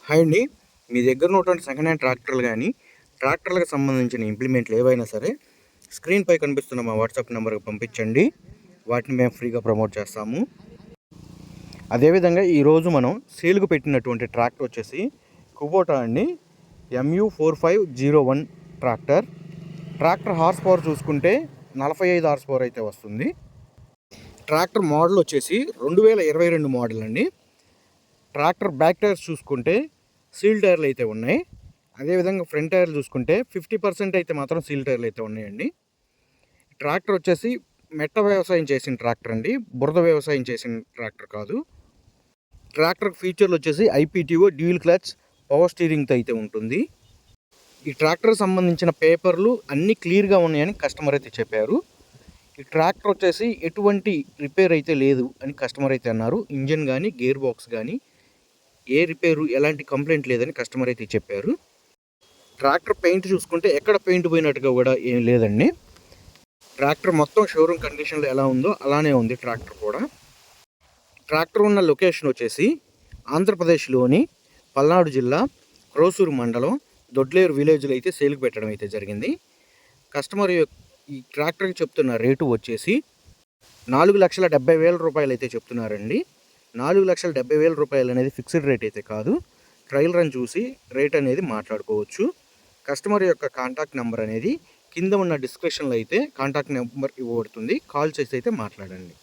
Hi అండి. మీ దగ్గర ఉన్నటువంటి సెకండ్ హ్యాండ్ ట్రాక్టర్లు కానీ ట్రాక్టర్లకు సంబంధించిన ఇంప్లిమెంట్లు ఏవైనా సరే స్క్రీన్పై కనిపిస్తున్న మా వాట్సాప్ నెంబర్కి పంపించండి. వాటిని మేము ఫ్రీగా ప్రమోట్ చేస్తాము. అదేవిధంగా ఈరోజు మనం సేల్కు పెట్టినటువంటి ట్రాక్టర్ వచ్చేసి కుబోటా అండి. MU4501 ట్రాక్టర్ హార్స్ పవర్ చూసుకుంటే 45 హార్స్ పవర్ అయితే వస్తుంది. ట్రాక్టర్ మోడల్ వచ్చేసి 2022 మోడల్ అండి. ట్రాక్టర్ బ్యాక్ టైర్స్ చూసుకుంటే సీల్ టైర్లు అయితే ఉన్నాయి. అదేవిధంగా ఫ్రంట్ టైర్లు చూసుకుంటే 50% అయితే మాత్రం సీల్ టైర్లు అయితే ఉన్నాయండి. ట్రాక్టర్ వచ్చేసి మెట్ట వ్యవసాయం చేసిన ట్రాక్టర్ అండి, బురద వ్యవసాయం చేసిన ట్రాక్టర్ కాదు. ట్రాక్టర్ ఫీచర్లు వచ్చేసి IPTO, డ్యూయల్ క్లచ్, పవర్ స్టీరింగ్తో అయితే ఉంటుంది. ఈ ట్రాక్టర్కి సంబంధించిన పేపర్లు అన్నీ క్లియర్గా ఉన్నాయని కస్టమర్ అయితే చెప్పారు. ఈ ట్రాక్టర్ వచ్చేసి ఎటువంటి రిపేర్ అయితే లేదు అని కస్టమర్ అయితే అన్నారు. ఇంజన్ కానీ గేర్ బాక్స్ కానీ ఏ రిపేరు ఎలాంటి కంప్లైంట్ లేదని కస్టమర్ అయితే చెప్పారు. ట్రాక్టర్ పెయింట్ చూసుకుంటే ఎక్కడ పెయింట్ పోయినట్టుగా కూడా ఏం లేదండి. ట్రాక్టర్ మొత్తం షోరూమ్ కండిషన్లో ఎలా ఉందో అలానే ఉంది ట్రాక్టర్ కూడా. ట్రాక్టర్ ఉన్న లొకేషన్ వచ్చేసి ఆంధ్రప్రదేశ్లోని పల్నాడు జిల్లా క్రోసూరు మండలం దొడ్లేరు విలేజ్లో అయితే సేల్కి పెట్టడం అయితే జరిగింది. కస్టమర్ ఈ ట్రాక్టర్కి చెప్తున్న రేటు వచ్చేసి 4,70,000 రూపాయలు అయితే చెప్తున్నారండి. 4,70,000 రూపాయలు అనేది ఫిక్స్డ్ రేట్ అయితే కాదు. ట్రయల్ రన్ చూసి రేట్ అనేది మాట్లాడుకోవచ్చు. కస్టమర్ యొక్క కాంటాక్ట్ నెంబర్ అనేది కింద ఉన్న డిస్క్రిప్షన్లో అయితే కాంటాక్ట్ నెంబర్ ఇవ్వబడుతుంది. కాల్ చేసి అయితే మాట్లాడండి.